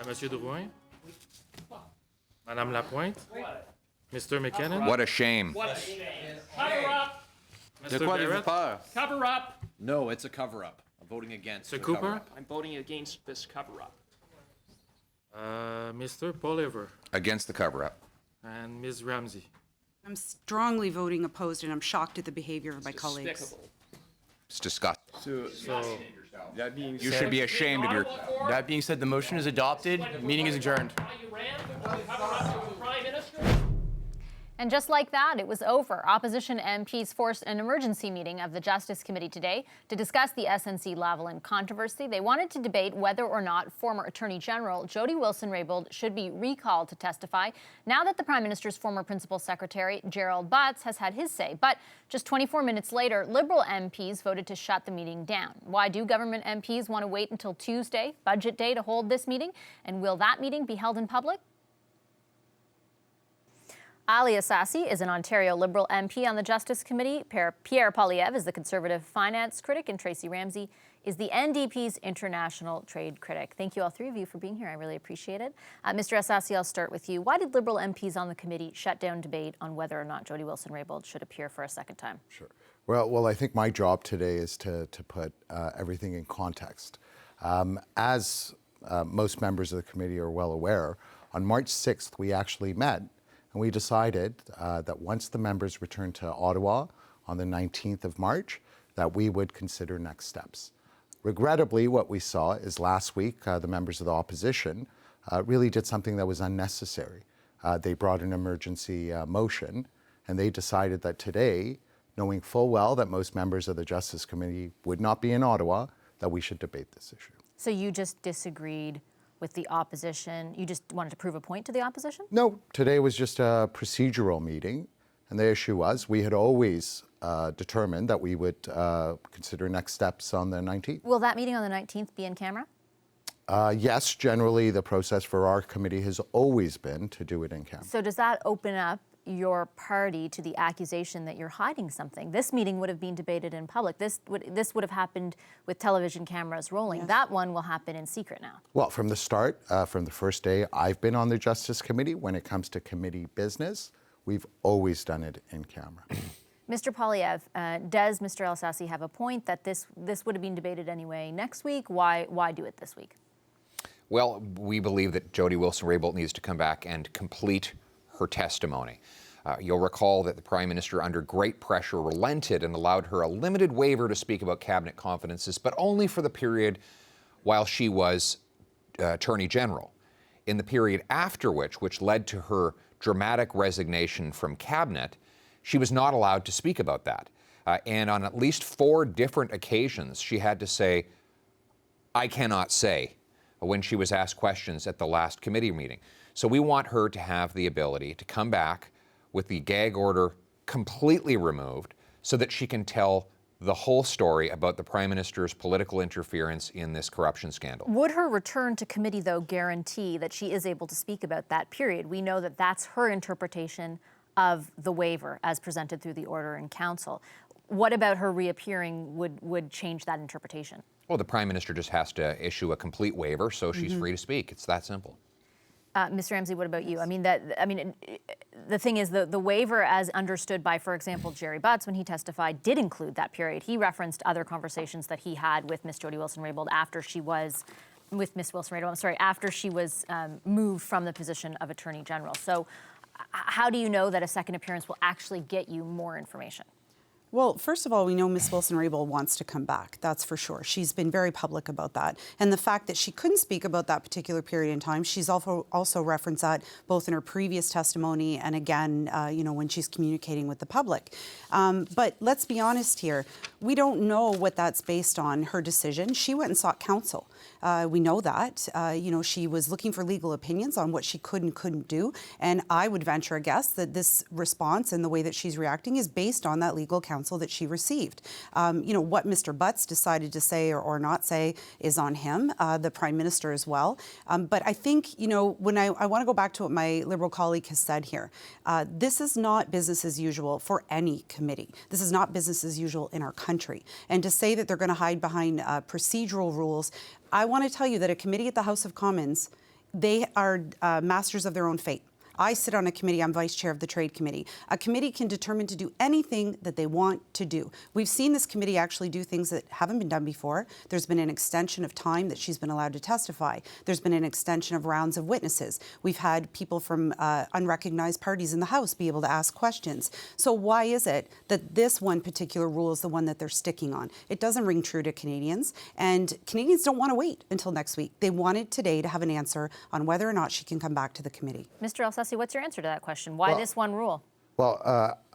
Monsieur Drouin? Madame Lapointe? Mr. McKinnon? What a shame. What a shame. Cover up. Mr. Barrett? Cover up. No, it's a cover-up. I'm voting against Mr. the Cooper? cover-up. I'm voting against this cover up. Mr. Poliver? Against the cover-up. And Ms. Ramsey? I'm strongly voting opposed, and I'm shocked at the behavior of my colleagues. Despicable. It's disgusting. So, That being You said, should be ashamed of your... that being said, the motion is adopted. Meeting is adjourned. Why you ran to cover up the Prime Minister? And just like that, it was over. Opposition MPs forced an emergency meeting of the Justice Committee today to discuss the SNC-Lavalin controversy. They wanted to debate whether or not former Attorney General Jody Wilson-Raybould should be recalled to testify now that the Prime Minister's former Principal Secretary, Gerald Butts, has had his say. But just 24 minutes later, Liberal MPs voted to shut the meeting down. Why do government MPs want to wait until Tuesday, Budget Day, to hold this meeting? And will that meeting be held in public? Ali Assassi is an Ontario Liberal MP on the Justice Committee. Pierre Poilievre is the Conservative finance critic, and Tracy Ramsey is the NDP's international trade critic. Thank you, all three of you, for being here. I really appreciate it. Mr. Assassi, I'll start with you. Why did Liberal MPs on the committee shut down debate on whether or not Jody Wilson-Raybould should appear for a second time? Sure. Well, I think my job today is to put everything in context. As most members of the committee are well aware, on March 6th, we actually met and we decided that once the members returned to Ottawa on the 19th of March, that we would consider next steps. Regrettably, what we saw is last week, the members of the opposition really did something that was unnecessary. They brought an emergency motion, and they decided that today, knowing full well that most members of the Justice Committee would not be in Ottawa, that we should debate this issue. So you just disagreed with the opposition? You just wanted to prove a point to the opposition? No, today was just a procedural meeting, and the issue was we had always determined that we would consider next steps on the 19th. Will that meeting on the 19th be in camera? Yes, generally the process for our committee has always been to do it in camera. So does that open up your party to the accusation that you're hiding something? This meeting would have been debated in public. This would have happened with television cameras rolling. Yes. That one will happen in secret now. Well, from the start, from the first day I've been on the Justice Committee, when it comes to committee business, we've always done it in camera. Mr. Poilievre, does Mr. Assassi have a point that this would have been debated anyway next week? Why do it this week? Well, we believe that Jody Wilson-Raybould needs to come back and complete her testimony. You'll recall that the Prime Minister, under great pressure, relented and allowed her a limited waiver to speak about cabinet confidences, but only for the period while she was Attorney General. In the period after which led to her dramatic resignation from cabinet, she was not allowed to speak about that. And on at least 4 different occasions, she had to say, "I cannot say," when she was asked questions at the last committee meeting. So we want her to have the ability to come back with the gag order completely removed so that she can tell the whole story about the Prime Minister's political interference in this corruption scandal. Would her return to committee, though, guarantee that she is able to speak about that period? We know that that's her interpretation of the waiver as presented through the order in council. What about her reappearing would change that interpretation? Well, the Prime Minister just has to issue a complete waiver so she's free to speak. It's that simple. Mr. Ramsey, what about you? The thing is, the waiver, as understood by, for example, Jerry Butts when he testified, did include that period. He referenced other conversations that he had with Ms. Jody Wilson-Raybould after she was, after she was moved from the position of Attorney General. So, how do you know that a second appearance will actually get you more information? Well, first of all, we know Ms. Wilson-Raybould wants to come back. That's for sure. She's been very public about that. And the fact that she couldn't speak about that particular period in time, she's also referenced that both in her previous testimony and again, when she's communicating with the public. But let's be honest here. We don't know what that's based on, her decision. She went and sought counsel. We know that. She was looking for legal opinions on what she could and couldn't do. And I would venture a guess that this response and the way that she's reacting is based on that legal counsel that she received. What Mr. Butts decided to say or not say is on him, the Prime Minister as well. But I think, when I want to go back to what my Liberal colleague has said here, this is not business as usual for any committee. This is not business as usual in our country. And to say that they're going to hide behind procedural rules, I want to tell you that a committee at the House of Commons they are masters of their own fate. I sit on a committee, I'm vice chair of the Trade Committee. A committee can determine to do anything that they want to do. We've seen this committee actually do things that haven't been done before. There's been an extension of time that she's been allowed to testify. There's been an extension of rounds of witnesses. We've had people from unrecognized parties in the House be able to ask questions. So why is it that this one particular rule is the one that they're sticking on? It doesn't ring true to Canadians, and Canadians don't want to wait until next week. They wanted today to have an answer on whether or not she can come back to the committee. Mr. Elsassi, what's your answer to that question? Why this one rule? Well,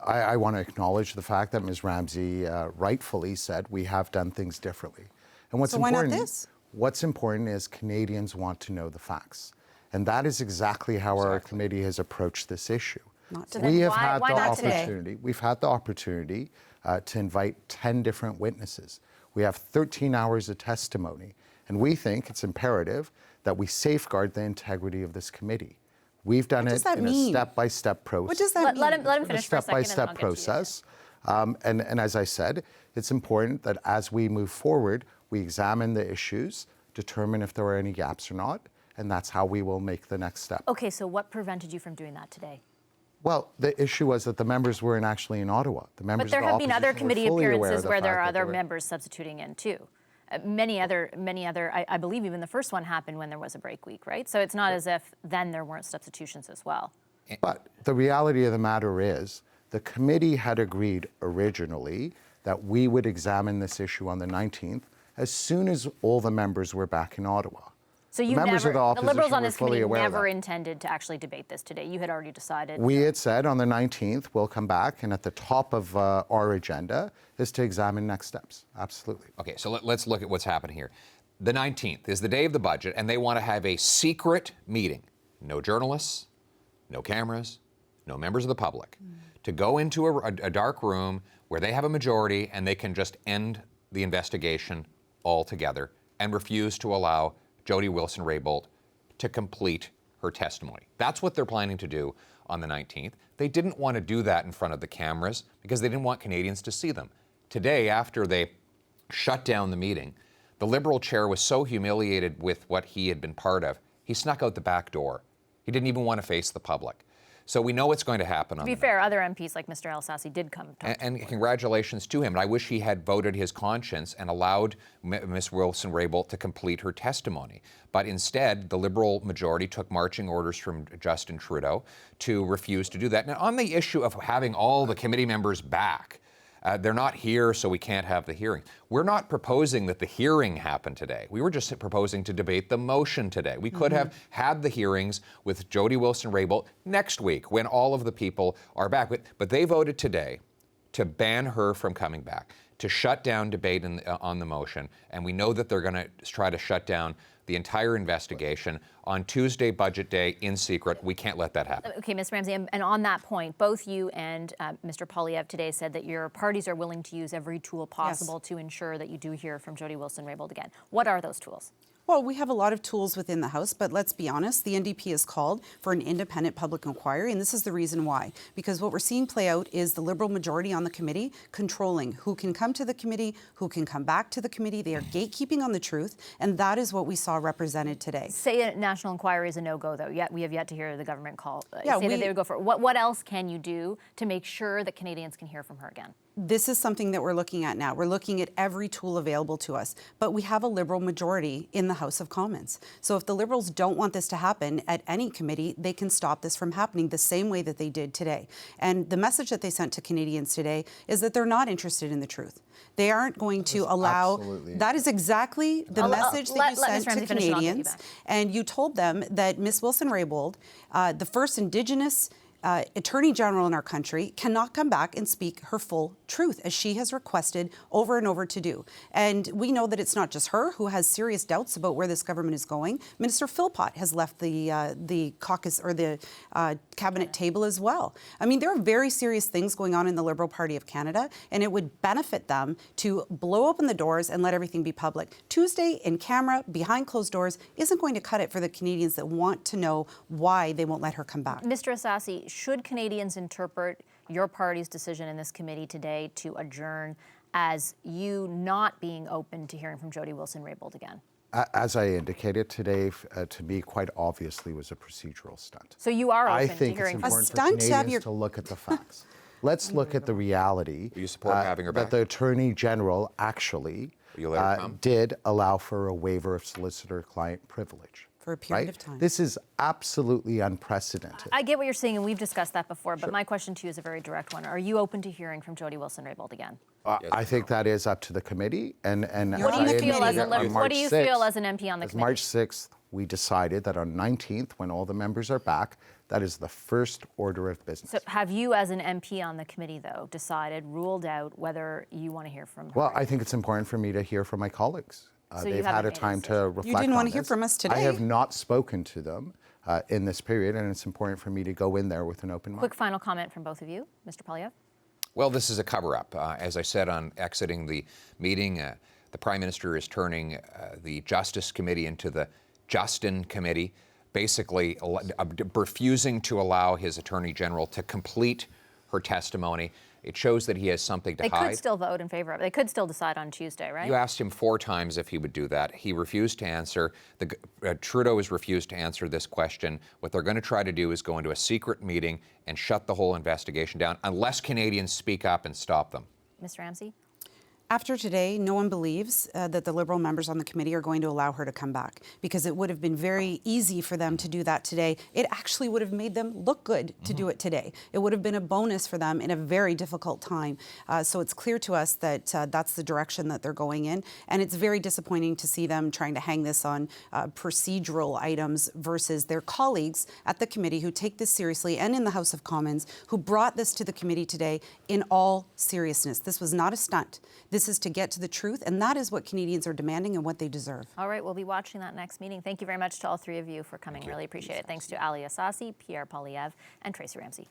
I want to acknowledge the fact that Ms. Ramsey rightfully said we have done things differently. And what's So why not important, this? What's important is Canadians want to know the facts. And that is exactly how our committee has approached this issue. Not today. We have Why- had why the not today? opportunity. We've had the opportunity to invite 10 different witnesses. We have 13 hours of testimony. And we think it's imperative that we safeguard the integrity of this committee. We've done What it does that in mean? a step-by-step process. What does that mean? Let him finish for a second, and then I'll step-by-step get to you. process. And as I said, it's important that as we move forward, we examine the issues, determine if there are any gaps or not, and that's how we will make the next step. Okay, so what prevented you from doing that today? Well, the issue was that the members weren't actually in Ottawa. The members But there of the have been other opposition were committee fully aware of appearances the where there fact are that other were- members substituting in too. Many other, I believe even the first one happened when there was a break week, right? So it's not as if then there weren't substitutions as well. But the reality of the matter is, the committee had agreed originally that we would examine this issue on the 19th as soon as all the members were back in Ottawa. So you members never, of the the opposition Liberals on were this fully committee aware of never that. intended to actually debate this today. You had already decided. We had said on the 19th, we'll come back, and at the top of our agenda is to examine next steps. Absolutely. Okay, so let's look at what's happened here. The 19th is the day of the budget, and they want to have a secret meeting. No journalists, no cameras, no members of the public, to go into a dark room where they have a majority and they can just end the investigation altogether and refuse to allow Jody Wilson-Raybould to complete her testimony. That's what they're planning to do on the 19th. They didn't want to do that in front of the cameras because they didn't want Canadians to see them. Today, after they shut down the meeting, the Liberal chair was so humiliated with what he had been part of, he snuck out the back door. He didn't even want to face the public. So we know what's going to happen. To be fair, other MPs like Mr. Elsassi did come. And congratulations to him. And I wish he had voted his conscience and allowed Ms. Wilson-Raybould to complete her testimony. But instead, the Liberal majority took marching orders from Justin Trudeau to refuse to do that. Now, on the issue of having all the committee members back, they're not here, so we can't have the hearing. We're not proposing that the hearing happen today. We were just proposing to debate the motion today. We could have had the hearings with Jody Wilson-Raybould next week when all of the people are back. But they voted today to ban her from coming back, to shut down debate on the motion. And we know that they're going to try to shut down the entire investigation on Tuesday, budget day, in secret. We can't let that happen. Okay, Ms. Ramsey, and on that point, both you and Mr. Poilievre today said that your parties are willing to use every tool possible to ensure that you do hear from Jody Wilson-Raybould again. What are those tools? Well, we have a lot of tools within the House, but let's be honest, the NDP has called for an independent public inquiry, and this is the reason why. Because what we're seeing play out is the Liberal majority on the committee controlling who can come to the committee, who can come back to the committee. They are gatekeeping on the truth, and that is what we saw represented today. Say a national inquiry is a no-go, though. Yet we have yet to hear the government call. Yeah, say that they would go for it. What else can you do to make sure that Canadians can hear from her again? This is something that we're looking at now. We're looking at every tool available to us, but we have a Liberal majority in the House of Commons. So if the Liberals don't want this to happen at any committee, they can stop this from happening the same way that they did today. And the message that they sent to Canadians today is that they're not interested in the truth. They aren't going to allow. Absolutely. That is exactly the message that you let sent Ms. to Ramsey finish and I'll get you Canadians. back. And you told them that Ms. Wilson-Raybould, the first Indigenous Attorney General in our country, cannot come back and speak her full truth, as she has requested over and over to do. And we know that it's not just her who has serious doubts about where this government is going. Minister Philpott has left the caucus or the cabinet table as well. I mean, there are very serious things going on in the Liberal Party of Canada, and it would benefit them to blow open the doors and let everything be public. Tuesday in camera, behind closed doors, isn't going to cut it for the Canadians that want to know why they won't let her come back. Mr. Elsassi, should Canadians interpret your party's decision in this committee today to adjourn as you not being open to hearing from Jody Wilson-Raybould again? As I indicated today, to me, quite obviously was a procedural stunt. So you are open I to think hearing it's from important for stunt to have Canadians your- to look at the facts. Let's look at the reality Do you support having her that back? the Attorney General actually Will you let her come? did allow for a waiver of solicitor-client privilege. For a period right? of time. This is absolutely unprecedented. I get what you're saying, and we've discussed that before, but my question to you is a very direct one. Are you open to hearing from Jody Wilson-Raybould again? I think that is up to the committee. And What do you feel as a on what do you March feel 6th, as an MP on the as committee? March 6th, we decided that on 19th, when all the members are back, that is the first order of business. So have you, as an MP on the committee, though, decided, ruled out whether you want to hear from her? Well, I think it's important for me to hear from my colleagues. So you They've haven't had a made a time to decision. reflect You didn't want on to hear this. from us today. I have not spoken to them in this period, and it's important for me to go in there with an open mind. Quick final comment from both of you. Mr. Poilievre? Well, this is a cover-up. As I said on exiting the meeting, the Prime Minister is turning the Justice Committee into the Justin Committee, basically refusing to allow his Attorney General to complete her testimony. It shows that he has something to They hide. could still vote in favor of it. They could still decide on Tuesday, right? You asked him 4 times if he would do that. He refused to answer. Trudeau has refused to answer this question. What they're going to try to do is go into a secret meeting and shut the whole investigation down unless Canadians speak up and stop them. Ms. Ramsey? After today, no one believes that the Liberal members on the committee are going to allow her to come back, because it would have been very easy for them to do that today. It actually would have made them look good to do it today. It would have been a bonus for them in a very difficult time. So it's clear to us that that's the direction that they're going in, and it's very disappointing to see them trying to hang this on procedural items versus their colleagues at the committee who take this seriously, and in the House of Commons, who brought this to the committee today in all seriousness. This was not a stunt. This is to get to the truth, and that is what Canadians are demanding and what they deserve. All right, we'll be watching that next meeting. Thank you very much to all 3 of you for coming. Really appreciate it. Thanks to Ali Assasi, Pierre Poilievre, and Tracy Ramsey.